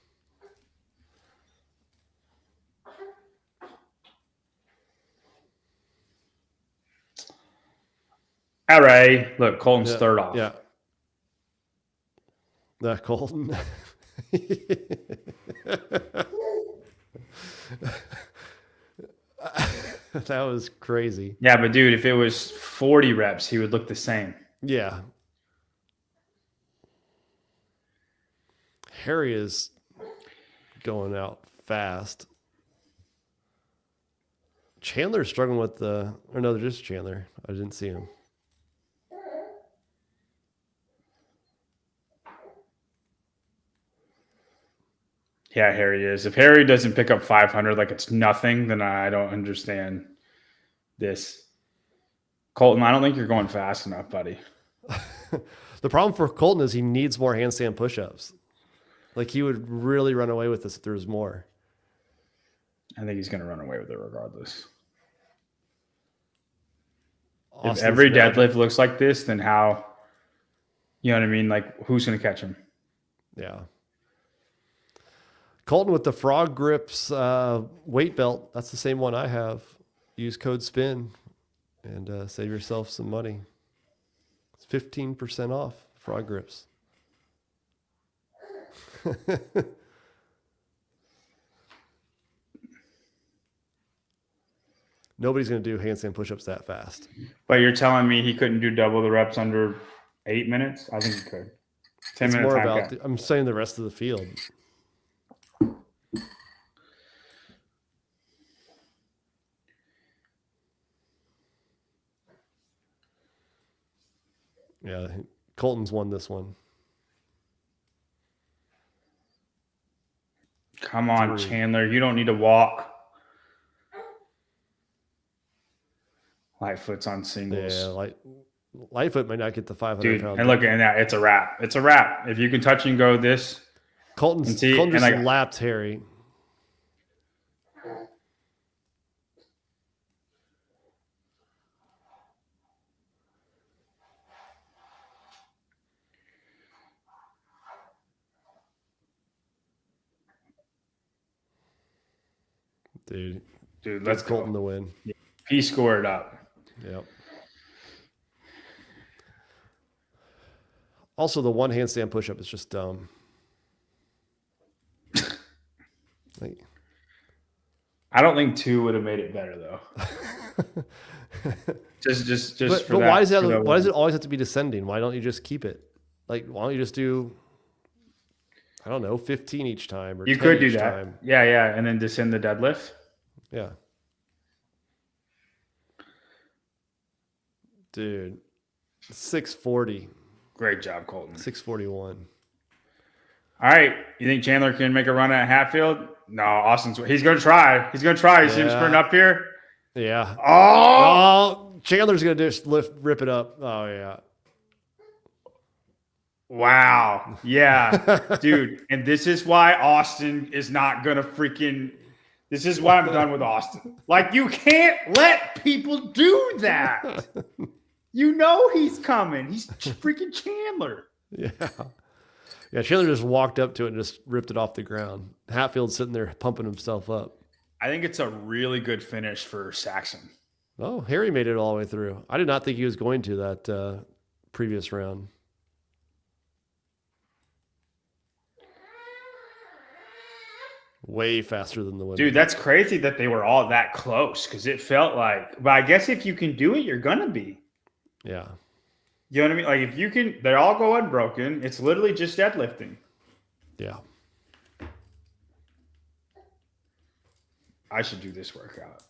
All right, look, Colton's third off. Yeah. That Colton. That was crazy. Yeah, but dude, if it was 40 reps, he would look the same. Yeah. Harry is going out fast. Chandler's struggling with just Chandler. I didn't see him. Yeah, Harry is. If Harry doesn't pick up 500 like it's nothing, then I don't understand this. Colton, I don't think you're going fast enough, buddy. The problem for Colton is he needs more handstand push-ups. Like he would really run away with this if there was more. I think he's going to run away with it regardless. Austin's if every bad. deadlift looks like this, then how? You know what I mean? Like, who's going to catch him? Yeah. Colton with the Frog Grips weight belt. That's the same one I have. Use code SPIN and save yourself some money. It's 15% off Frog Grips. Nobody's going to do handstand push-ups that fast. But you're telling me he couldn't do double the reps under 8 minutes? I think he could. 10 It's minutes. more about I'm saying the rest of the field. Yeah, Colton's won this one. Come on, Chandler. You don't need to walk. Lightfoot's on singles. Yeah, Lightfoot might not get the 500 Dude, pound. and look at that. It's a wrap. It's a wrap. If you can touch and go this. Colton just lapped Harry. Dude, let's Colton go. the win. Yeah. He scored up. Yep. Also, the one handstand push-up is just dumb. Like, I don't think 2 would have made it better though. just but for that. Why does it always have to be descending? Why don't you just keep it? Like, why don't you just do, I don't know, 15 each time or you 10 could do each that. time? Yeah, and then descend the deadlift. Yeah. Dude, 640. Great job, Colton. 641. All right. You think Chandler can make a run at Hatfield? No, he's going to try. He's going to try. You see him sprinting up here? Yeah. Oh! Chandler's going to just rip it up. Oh, yeah. Wow. Yeah. Dude. And this is why Austin is not going to freaking. This is why I'm done with Austin. Like, you can't let people do that. You know he's coming. He's freaking Chandler. Yeah. Yeah, Chandler just walked up to it and just ripped it off the ground. Hatfield's sitting there pumping himself up. I think it's a really good finish for Saxon. Oh, Harry made it all the way through. I did not think he was going to that previous round. Way faster than the women. Dude, that's crazy that they were all that close because it felt like, but I guess if you can do it, you're going to be. Yeah. You know what I mean? Like if you can, they all go unbroken. It's literally just deadlifting. Yeah. I should do this workout.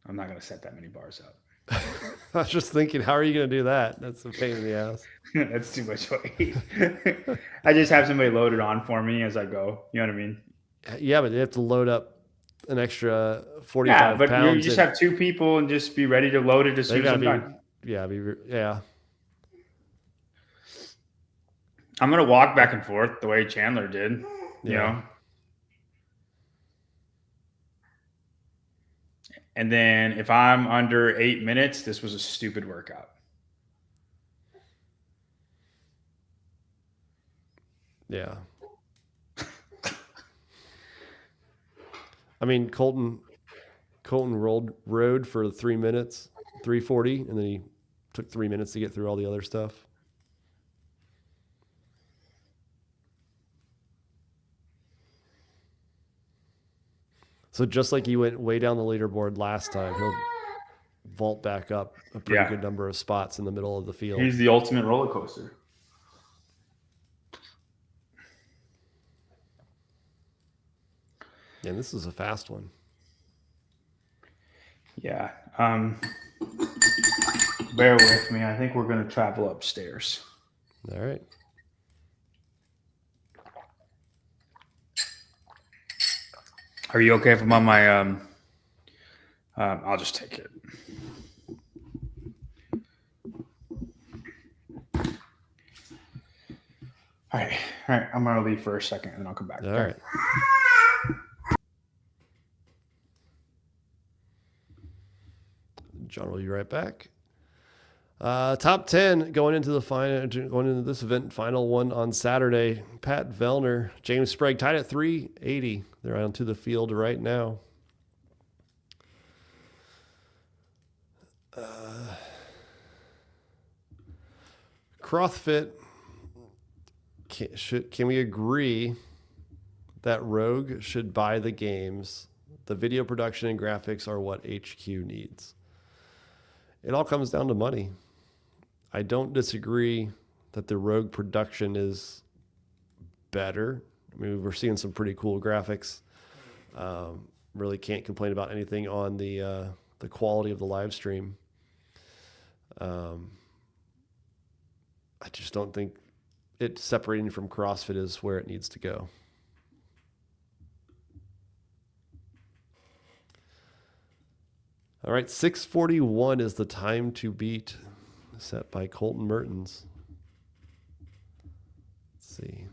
I'm not going to set that many bars up. I was just thinking, how are you going to do that? That's a pain in the ass. That's too much weight. I just have somebody load it on for me as I go. You know what I mean? Yeah, but they have to load up an extra 45 pounds. Yeah, but pounds. You just have 2 people and just be ready to load it as soon as I'm done. Yeah. I'm going to walk back and forth the way Chandler did. You know? And then if I'm under 8 minutes, this was a stupid workout. Yeah. I mean, Colton rode for 3 minutes, 340, and then he took 3 minutes to get through all the other stuff. So just like he went way down the leaderboard last time, he'll vault back up a pretty good number of spots in the middle of the field. He's the ultimate roller coaster. And this is a fast one. Yeah. Bear with me. I think we're going to travel upstairs. All right. Are you okay if I'm on my I'll just take it. All right. I'm going to leave for a second and then I'll come back. All right. John will be right back. Top 10 going into this event, final one on Saturday. Pat Vellner, James Sprague tied at 380. They're onto the field right now. CrossFit, can we agree that Rogue should buy the games? The video production and graphics are what HQ needs. It all comes down to money. I don't disagree that the Rogue production is better. I mean, we're seeing some pretty cool graphics. Really can't complain about anything on the quality of the live stream. I just don't think it separating from CrossFit is where it needs to go. All right, 6:41 is the time to beat set by Colton Mertens. Let's see.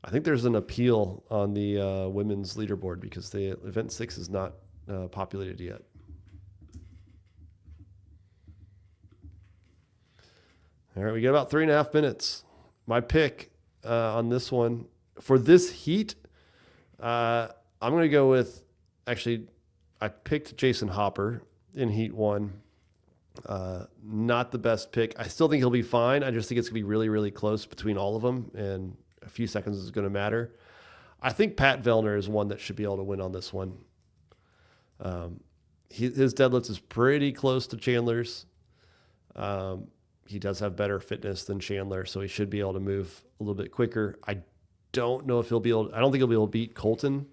I think there's an appeal on the women's leaderboard because the event 6 is not populated yet. All right, we got about 3.5 minutes. My pick on this one for this heat, I'm going to go with, actually, I picked Jason Hopper in heat 1. Not the best pick. I still think he'll be fine. I just think it's going to be really, really close between all of them, and a few seconds is going to matter. I think Pat Vellner is one that should be able to win on this one. His deadlift is pretty close to Chandler's. He does have better fitness than Chandler, so he should be able to move a little bit quicker. I don't know if I don't think he'll be able to beat Colton,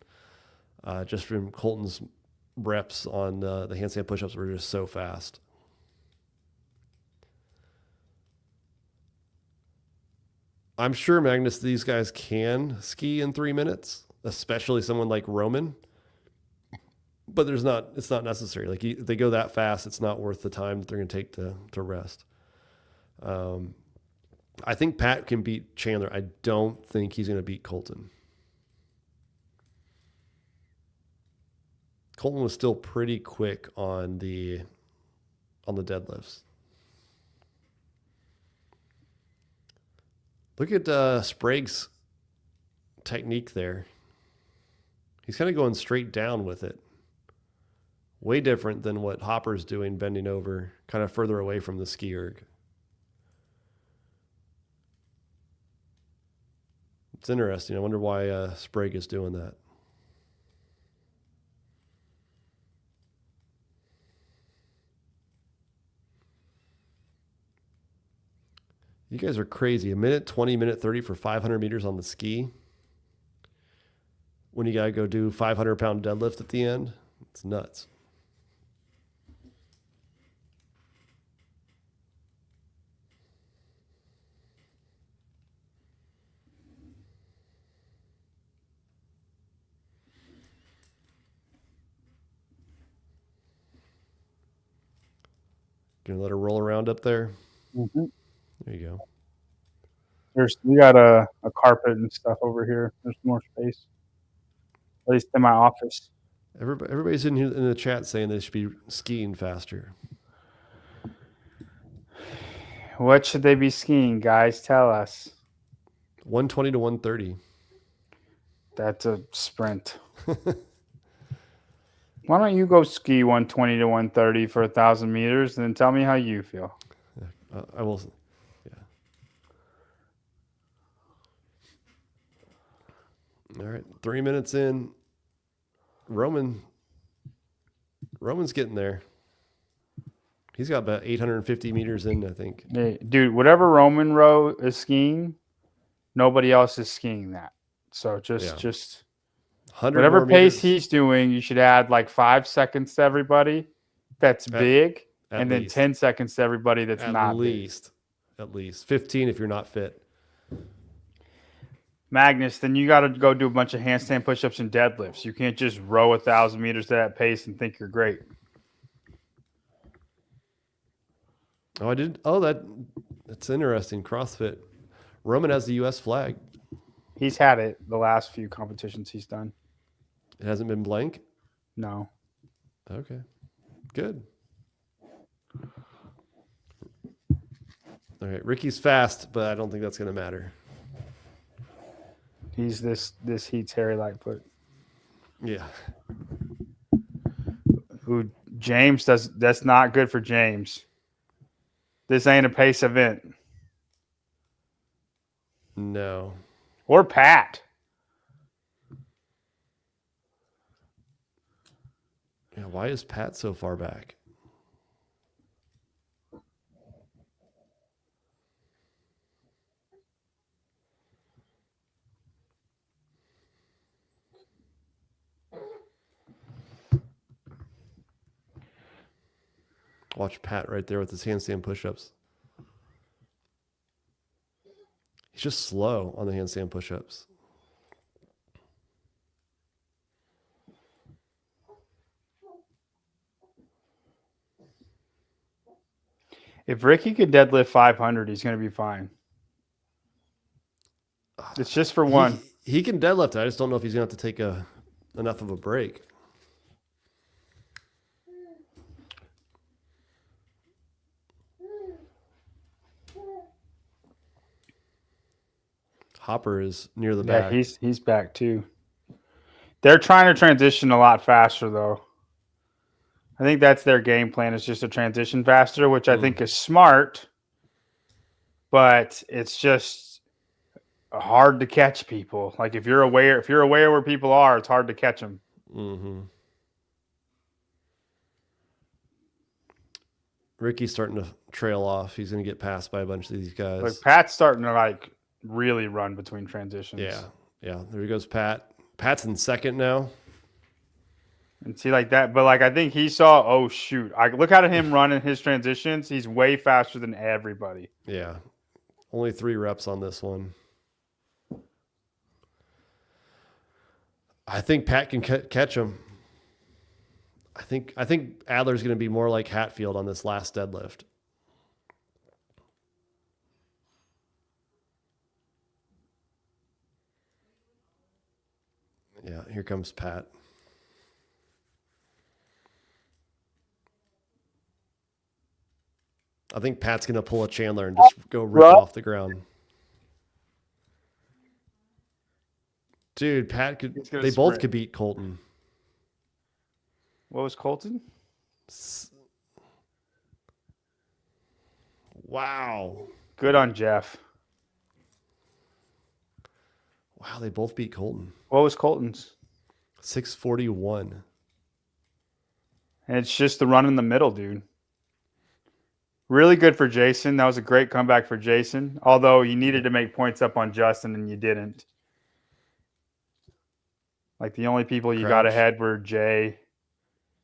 just from Colton's reps on the handstand push-ups were just so fast. I'm sure, Magnus, these guys can ski in 3 minutes, especially someone like Roman. But it's not necessary. Like, if they go that fast, it's not worth the time that they're going to take to rest. I think Pat can beat Chandler. I don't think he's going to beat Colton. Colton was still pretty quick on the deadlifts. Look at Sprague's technique there. He's kind of going straight down with it. Way different than what Hopper's doing, bending over, kind of further away from the ski erg. It's interesting. I wonder why Sprague is doing that. You guys are crazy. 1 minute 20, minute 30 for 500 meters on the ski. When you got to go do 500-pound deadlift at the end, it's nuts. Gonna let her roll around up there. Mm-hmm. There you go. We got a carpet and stuff over here. There's more space, at least in my office. Everybody's in the chat saying they should be skiing faster. What should they be skiing, guys? Tell us. 120 to 130. That's a sprint. Why don't you go ski 120 to 130 for 1,000 meters and then tell me how you feel? I will. Yeah. All right. 3 minutes in. Roman's getting there. He's got about 850 meters in, I think. Hey, dude, whatever Roman row is skiing, nobody else is skiing that. So just whatever pace he's doing, you should add like 5 seconds to everybody that's big, and then 10 seconds to everybody that's not big. At least 15 if you're not fit. Magnus, then you got to go do a bunch of handstand push-ups and deadlifts. You can't just row 1,000 meters to that pace and think you're great. Oh, I did. Oh, that's interesting. CrossFit. Roman has the U.S. flag. He's had it the last few competitions he's done. It hasn't been blank? No. Okay. Good. All right. Ricky's fast, but I don't think that's going to matter. He's this heat's Harry Lightfoot. Yeah. Who James does? That's not good for James. This ain't a pace event. No. Or Pat. Yeah, why is Pat so far back? Watch Pat right there with his handstand push-ups. He's just slow on the handstand push-ups. If Ricky could deadlift 500, he's going to be fine. It's just for one. He can deadlift. I just don't know if he's going to have to take enough of a break. Hopper is near the Yeah, back. he's back too. They're trying to transition a lot faster, though. I think that's their game plan, is just to transition faster, which I think is smart, but it's just hard to catch people. Like if you're aware where people are, it's hard to catch them. Mm-hmm. Ricky's starting to trail off. He's going to get passed by a bunch of these guys. Like Pat's starting to like really run between transitions. Yeah. There he goes, Pat. Pat's in second now. And see like that, but like I think he saw, oh shoot, I look at him running his transitions. He's way faster than everybody. Yeah, only 3 reps on this one. I think Pat can catch him. I think Adler's going to be more like Hatfield on this last deadlift. Yeah, here comes Pat. I think Pat's going to pull a Chandler and just go rip it off the ground. Dude, Pat could. They both could beat Colton. What was Colton? Wow. Good on Jeff. Wow, they both beat Colton. What was Colton's? 641. And it's just the run in the middle, dude. Really good for Jason. That was a great comeback for Jason. Although you needed to make points up on Justin and you didn't. Like the only people you got ahead were Jay.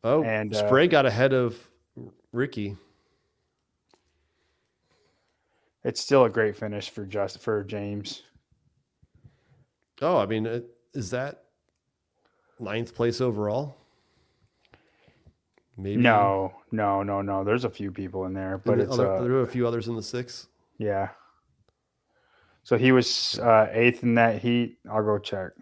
Oh, and Spray got ahead of Ricky. It's still a great finish for James. Oh, I mean, is that 9th place overall? Maybe. No. There's a few people in there, but there are a few others in the 6. Yeah. So he was 8th in that heat. I'll go check.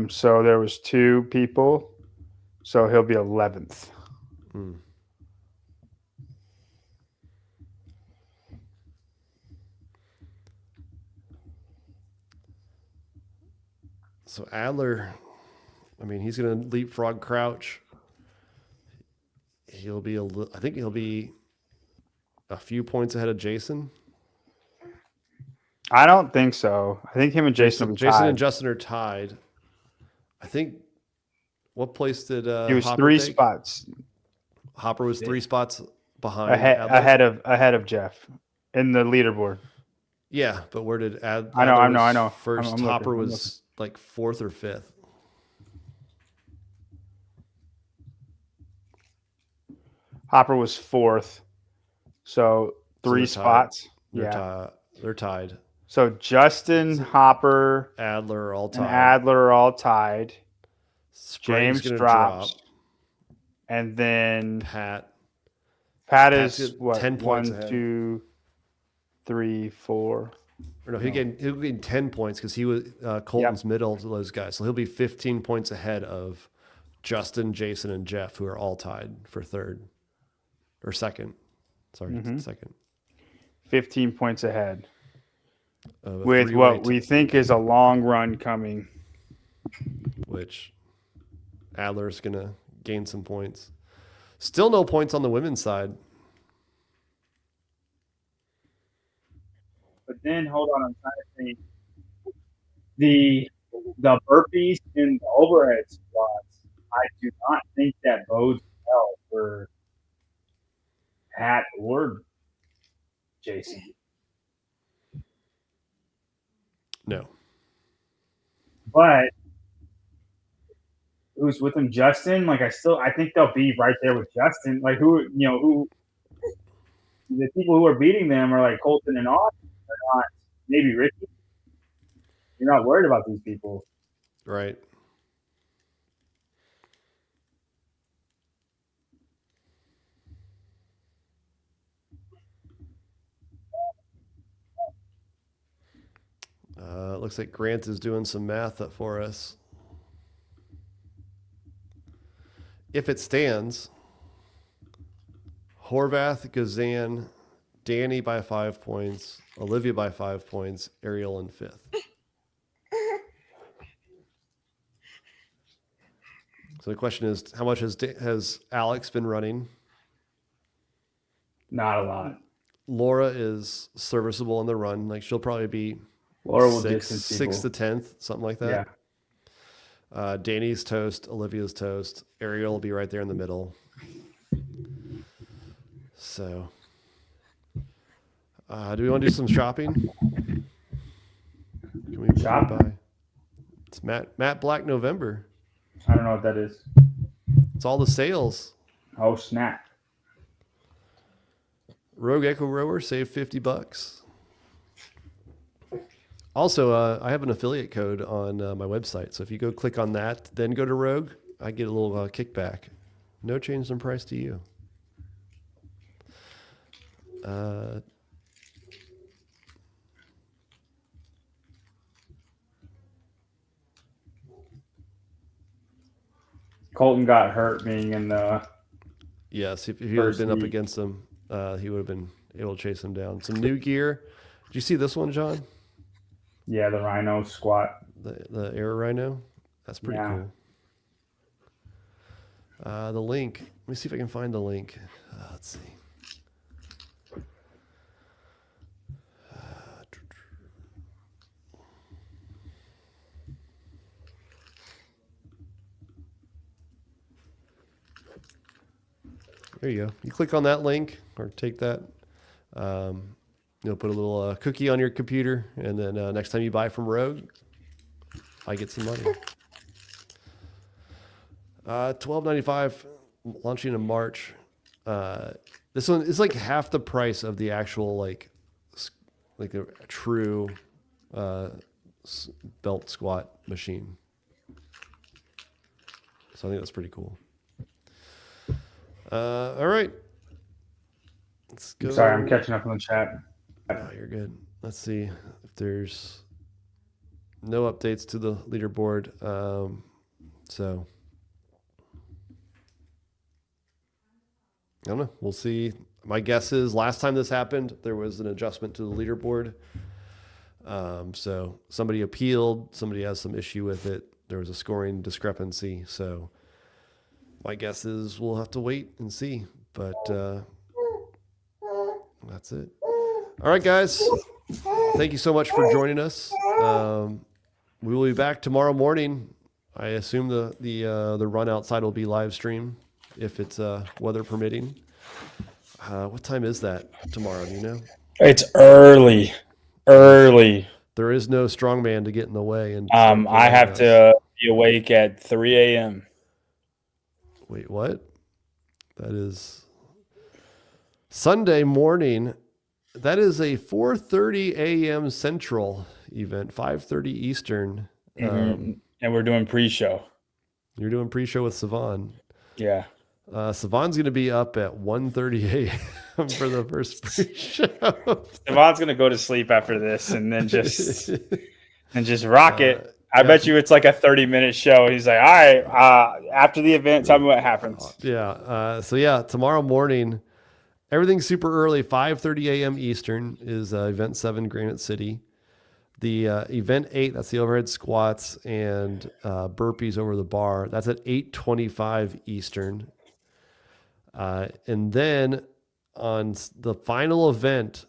So there was 2 people. So he'll be 11th. So Adler, I mean, he's going to leapfrog Crouch. I think he'll be a few points ahead of Jason. I don't think so. I think him and Jason and Justin are tied. I think. What place did he was Hopper 3 take? spots. Hopper was 3 spots behind ahead of Jeff in the leaderboard. Yeah, but where did Adler? I know. First, I'm Hopper looking. was like 4th or 5th. Hopper was 4th, so 3 spots. They're tied. So Justin, Hopper, Adler are all tied. And Adler are all tied. Spray's James drops, and then Pat is what? 10 points 1, ahead. 2, 3, 4. Or no, he'll gain 10 points because he was Colton's middle to those guys. So he'll be 15 points ahead of Justin, Jason, and Jeff, who are all tied for 3rd or 2nd. Sorry, 2nd. 15 points ahead. With what we think is a long run coming. Which Adler's going to gain some points. Still no points on the women's side. But then, hold on, I'm trying to think. The burpees and the overhead squats, I do not think that bodes well for Pat or Jason. No. But who's with him? Justin? Like I think they'll be right there with Justin. Like who the people who are beating them are like Colton and Austin. They're not maybe Ricky. You're not worried about these people. Right. It looks like Grant is doing some math up for us. If it stands, Horvath, Gazan, Danny by 5 points, Olivia by 5 points, Ariel in 5th. So the question is, how much has Alex been running? Not a lot. Laura is serviceable in the run. Like she'll probably be Laura will sixth distance people. to 10th, something like that. Yeah. Danny's toast, Olivia's toast. Ariel will be right there in the middle. So, do we want to do some shopping? Can we Shop? by? It's Matt Black November. I don't know what that is. It's all the sales. Oh, snap. Rogue Echo Rower saved $50. Also, I have an affiliate code on my website. So if you go click on that, then go to Rogue, I get a little kickback. No change in price to you. Colton got hurt being in the Yes, if he had first been up week. against him, he would have been able to chase him down. Some new gear. Did you see this one, John? the Rhino squat. The Air Rhino? That's pretty Yeah. cool. The link. Let me see if I can find the link. Let's see. There you go. You click on that link or take that. You'll put a little cookie on your computer, and then next time you buy from Rogue, I get some money. $12.95, launching in March. This one is like half the price of the actual like a true belt squat machine. So I think that's pretty cool. All right. Let's go. Sorry, I'm catching up on the chat. Oh, you're good. Let's see if there's no updates to the leaderboard. So I don't know. We'll see. My guess is last time this happened, there was an adjustment to the leaderboard. So somebody appealed. Somebody has some issue with it. There was a scoring discrepancy. So my guess is we'll have to wait and see. But that's it. All right, guys. Thank you so much for joining us. We will be back tomorrow morning. I assume the run outside will be live stream if it's weather permitting. What time is that tomorrow? Do you know? It's early. There is no strongman to get in the way. And I have to be awake at 3 a.m. Wait, what? That is Sunday morning. That is a 4:30 a.m. Central event, 5:30 Eastern. And we're doing pre-show. You're doing pre-show with Savan. Yeah. Savan's going to be up at 1:30 a.m. for the first pre-show. Devon's gonna go to sleep after this and then just rock it. I bet you it's like a 30-minute show. He's like, all right, after the event, tell me what happens. Yeah. So tomorrow morning, everything's super early. 5:30 a.m. Eastern is event 7, Granite City. The event 8, that's the overhead squats and burpees over the bar. That's at 8:25 Eastern. And then on the final event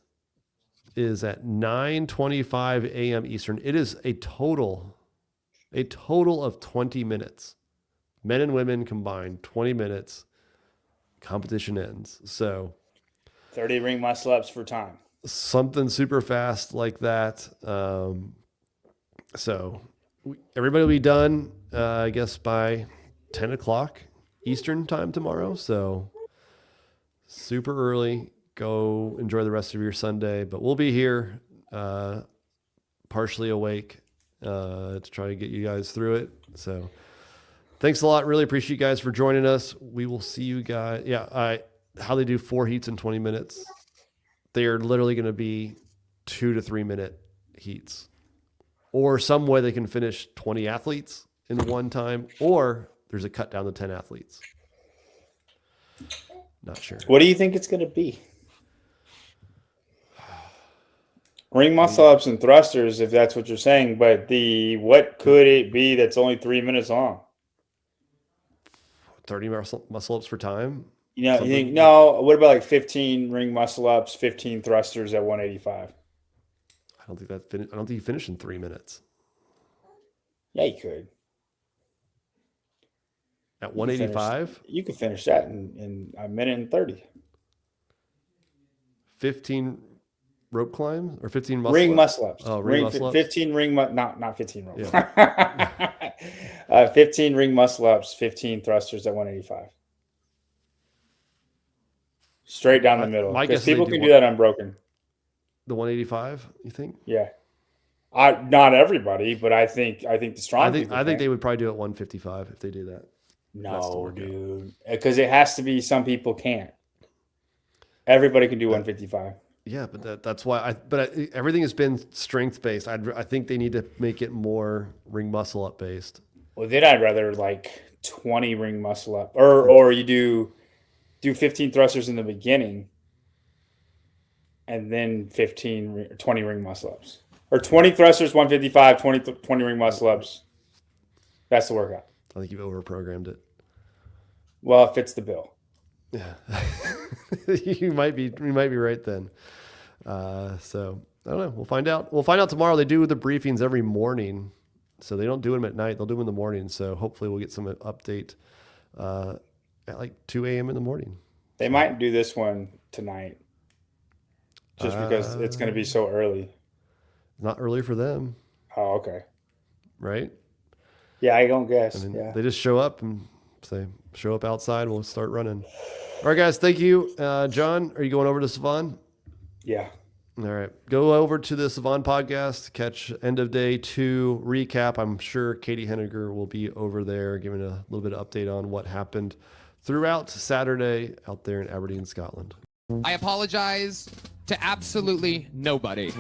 is at 9:25 a.m. Eastern. It is a total of 20 minutes. Men and women combined, 20 minutes. Competition ends. So 30 ring muscle ups for time. something super fast like that. Everybody will be done, I guess, by 10 o'clock Eastern time tomorrow. So super early. Go enjoy the rest of your Sunday. But we'll be here partially awake to try to get you guys through it. So thanks a lot. Really appreciate you guys for joining us. We will see you guys. Yeah, how they do 4 heats in 20 minutes. They are literally going to be 2 to 3 minute heats. or some way they can finish 20 athletes in one time, or there's a cut down to 10 athletes. Not sure. What do you think it's going to be? Ring muscle ups and thrusters, if that's what you're saying, but what could it be that's only 3 minutes long? 30 muscle ups for time. You think, no, what about like 15 ring muscle ups, 15 thrusters at 185? I don't think you finish in 3 minutes. Yeah, you could. At 185? You could finish that in a minute and 30. 15 rope climb or 15 muscle ring ups? muscle ups. Oh, ring muscle ups. 15 not 15 rope. Yeah. 15 ring muscle ups, 15 thrusters at 185. Straight down the middle. Because people can do that unbroken. The 185, you think? Yeah. Not everybody, but I think the strong people I think they would probably do it 155 if they do that. No, dude. Because it has to be some people can't. Everybody can do 155. Yeah, but that's why everything has been strength based. I think they need to make it more ring muscle up based. Well, then I'd rather like 20 ring muscle up, or you do 15 thrusters in the beginning, and then 20 ring muscle ups, or 20 thrusters 155, 20 ring muscle ups. That's the workout. I think you've overprogrammed it. Well, it fits the bill. Yeah, you might be right then. So I don't know. We'll find out. We'll find out tomorrow. They do the briefings every morning, so they don't do them at night. They'll do them in the morning. So hopefully we'll get some update at like 2 a.m. in the morning. They might do this one tonight, just because it's going to be so early. Not early for them. Oh, okay. Right? Yeah, I don't guess. Yeah. They just show up and say, show up outside. We'll start running. All right, guys. Thank you. John, are you going over to Savon? Yeah. All right. Go over to the Savon podcast, catch end of day 2 recap. I'm sure Katie Henniger will be over there giving a little bit of update on what happened throughout Saturday out there in Aberdeen, Scotland. I apologize to absolutely nobody.